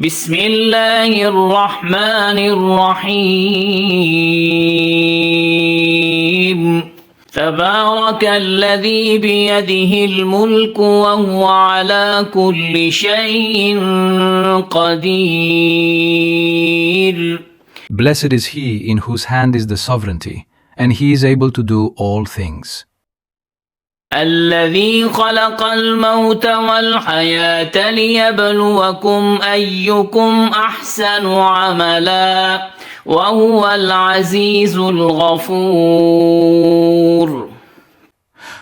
بسم الله الرحمن الرحيم تبارك الذي بيده الملك وهو على كل شيء قدير. Blessed is he in whose hand is the sovereignty, and he is able to do all things. الذي خلق الموت والحياة ليبلوكم أيكم أحسن عملا وهو العزيز الغفور.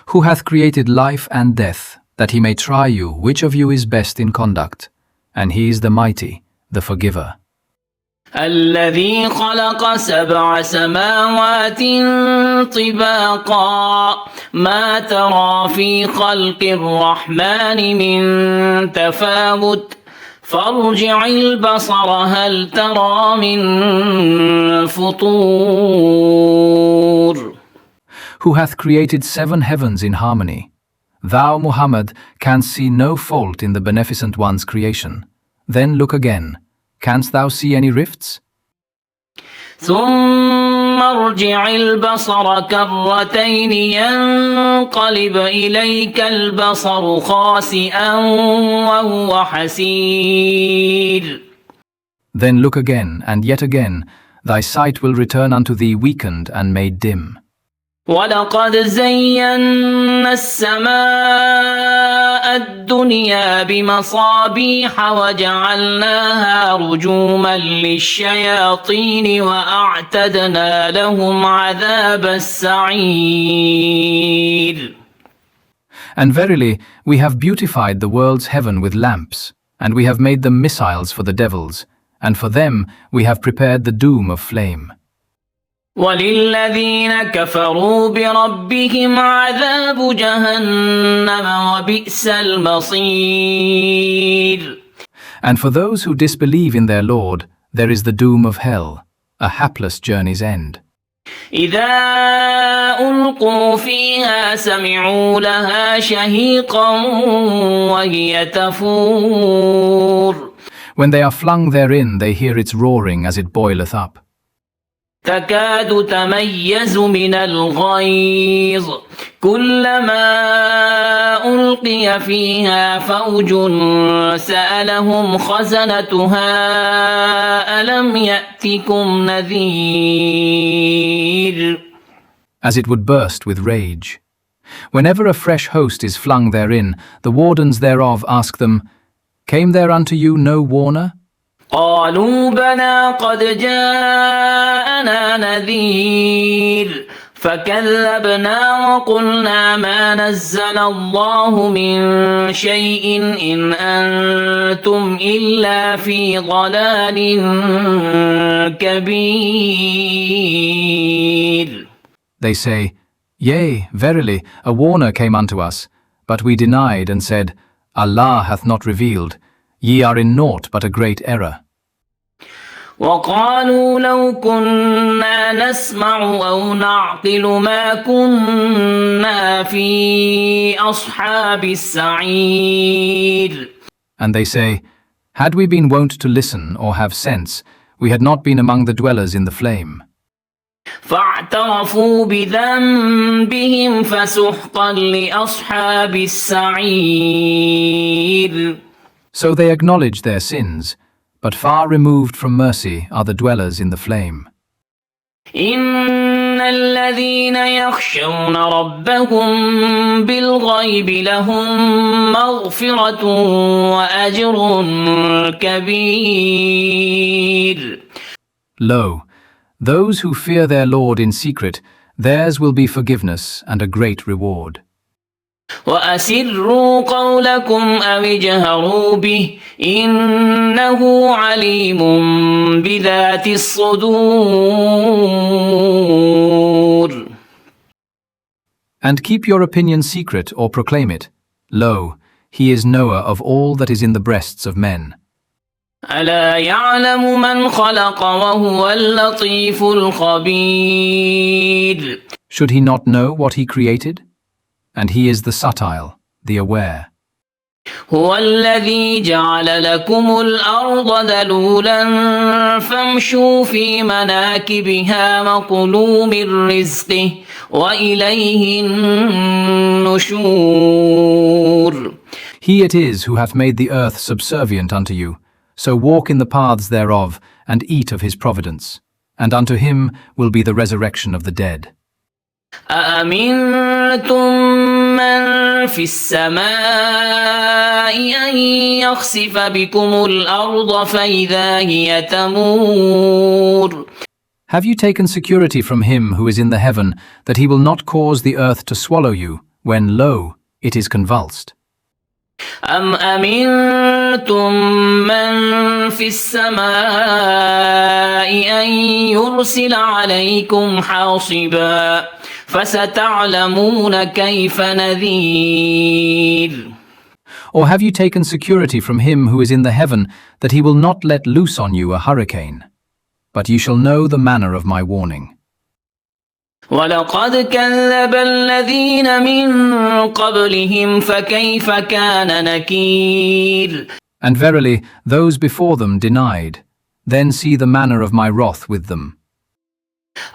Who hath created life and death, that he may try you which of you is best in conduct, and he is the mighty, the forgiver. الذي خلق 7 سماوات طباقا ما ترى في خلق الرحمن من تفاوت فارجع البصر هل ترى من فطور. Who hath created 7 heavens in harmony. Thou, Muhammad, canst see no fault in the Beneficent One's creation. Then look again. Canst thou see any rifts? ثم ارجع البصر كرتين ينقلب إليك البصر خاسئا وهو حسير. Then look again, and yet again, thy sight will return unto thee weakened and made dim. ولقد زينا السماء الدنيا بمصابيح وجعلناها رجوما للشياطين وأعتدنا لهم عذاب السعير. And verily, we have beautified the world's heaven with lamps, and we have made them missiles for the devils, and for them we have prepared the doom of flame. وللذين كفروا بربهم عذاب جهنم وبئس المصير. And for those who disbelieve in their Lord, there is the doom of hell, a hapless journey's end. إذا ألقوا فيها سمعوا لها شهيقا وهي تفور. When they are flung therein, they hear its roaring as it boileth up. تكاد تميز من الغيظ كلما ألقي فيها فوج سألهم خزنتها ألم يأتكم نذير. As it would burst with rage. Whenever a fresh host is flung therein, the wardens thereof ask them, Came there unto you no warner? قالوا بلى قد جاءنا نذير فكذبنا وقلنا ما نزل الله من شيء إن أنتم إلا في ضلال كبير. They say, Yea, verily, a warner came unto us, but we denied and said, Allah hath not revealed, ye are in naught but a great error. وقالوا لو كنا نسمع أو نعقل ما كنا في أصحاب السعير. And they say, Had we been wont to listen or have sense, we had not been among the dwellers in the flame. فاعترفوا بذنبهم فسحقا لأصحاب السعير. So they acknowledge their sins, but far removed from mercy are the dwellers in the flame. إن الذين يخشون ربهم بالغيب لهم مغفرة وأجر كبير. Lo, those who fear their Lord in secret, theirs will be forgiveness and a great reward. وأسروا قولكم أو اجهروا به إنه عليم بذات الصدور. And keep your opinion secret or proclaim it. Lo, he is knower of all that is in the breasts of men. ألا يعلم من خلق وهو اللطيف الخبير. Should he not know what he created? And he is the subtile, the aware. هو الذي جعل لكم الأرض ذلولا فامشوا في مناكبها وكلوا من رزقه وإليه النشور. He it is who hath made the earth subservient unto you, so walk in the paths thereof, and eat of his providence. And unto him will be the resurrection of the dead. أأمنتم من في السماء أن يخسف بكم الأرض فإذا هي تمور. Have you taken security from him who is in the heaven, that he will not cause the earth to swallow you, when, lo, it is convulsed? أم أمنتم من في السماء أن يرسل عليكم حاصبا فستعلمون كيف نذير. Or have you taken security from him who is in the heaven, that he will not let loose on you a hurricane? But you shall know the manner of my warning. ولقد كذب الذين من قبلهم فكيف كان نكير. And verily, those before them denied. Then see the manner of my wrath with them.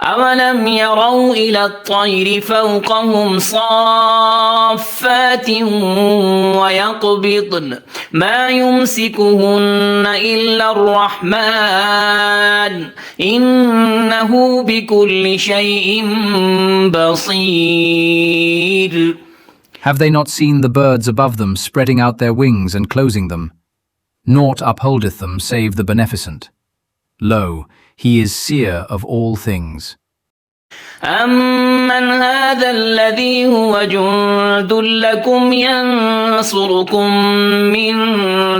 أولم يروا إلى الطير فوقهم صافات ويقبضن ما يمسكهن إلا الرحمن إنه بكل شيء بصير. Have they not seen the birds above them spreading out their wings and closing them? Naught upholdeth them save the beneficent. Lo, he is seer of all things. أمن هذا الذي هو جند لكم ينصركم من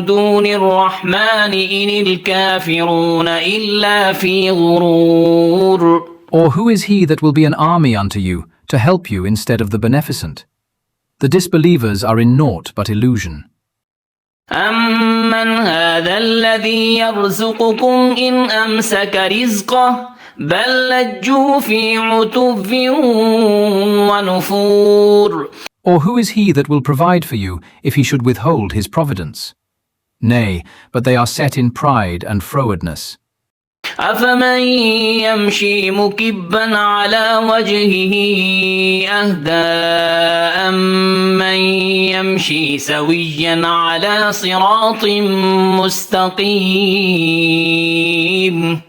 دون الرحمن إن الكافرون إلا في غرور. Or who is he that will be an army unto you, to help you instead of the beneficent? The disbelievers are in naught but illusion. أمن هذا الذي يرزقكم إن أمسك رزقه بل لجوا في عتو ونفور. Or who is he that will provide for you if he should withhold his providence? Nay, but they are set in pride and frowardness. أفمن يمشي مكبا على وجهه أهدى أمن يمشي سويا على صراط مستقيم.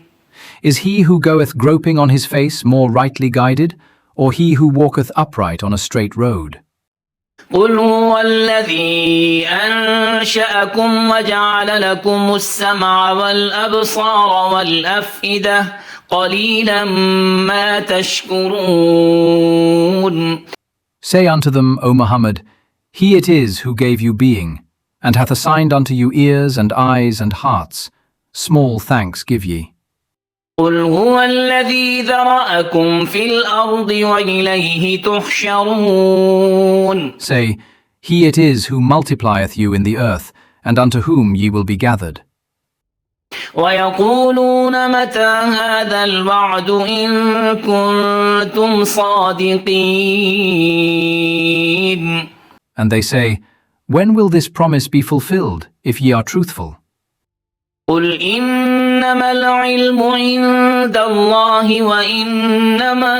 Is he who goeth groping on his face more rightly guided, or he who walketh upright on a straight road? قل هو الذي أنشأكم وجعل لكم السمع والأبصار والأفئدة قليلا ما تشكرون. Say unto them, O Muhammad, he it is who gave you being, and hath assigned unto you ears and eyes and hearts. Small thanks give ye. قل هو الذي ذرأكم في الأرض وإليه تحشرون. Say, he it is who multiplieth you in the earth, and unto whom ye will be gathered. ويقولون متى هذا الوعد إن كنتم صادقين. And they say, when will this promise be fulfilled, if ye are truthful? قل إنما العلم عند الله وإنما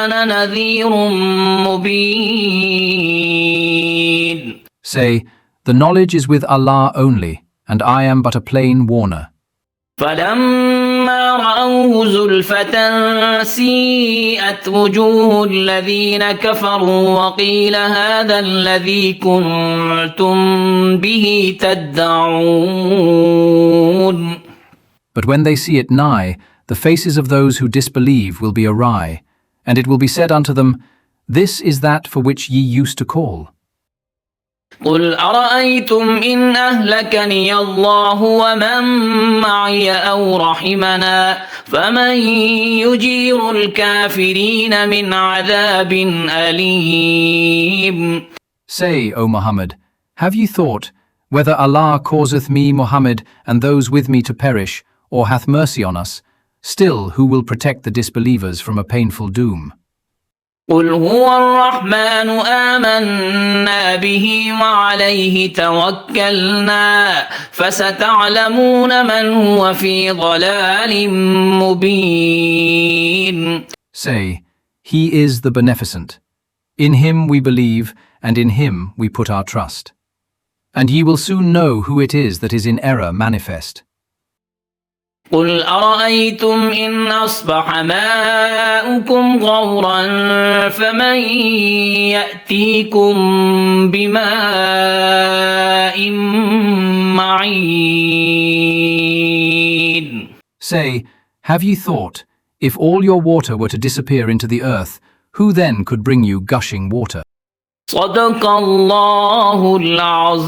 أنا نذير مبين. Say, the knowledge is with Allah only, and I am but a plain warner. فلما رأوه زلفة سيئت وجوه الذين كفروا وقيل هذا الذي كنتم به تدعون. But when they see it nigh, the faces of those who disbelieve will be awry, and it will be said unto them, this is that for which ye used to call. قل أرأيتم إن أهلكني الله ومن معي أو رحمنا فمن يجير الكافرين من عذاب أليم. Say, O Muhammad, have ye thought, whether Allah causeth me, Muhammad, and those with me to perish, or hath mercy on us, still who will protect the disbelievers from a painful doom? قل هو الرحمن آمنا به وعليه توكلنا فستعلمون من هو في ضلال مبين. Say, He is the Beneficent. In Him we believe, and in Him we put our trust. And ye will soon know who it is that is in error manifest. قل أرأيتم إن أصبح ماؤكم غورا فمن يأتيكم بماء معين. Say, have ye thought, if all your water were to disappear into the earth, who then could bring you gushing water? صدق الله العظيم.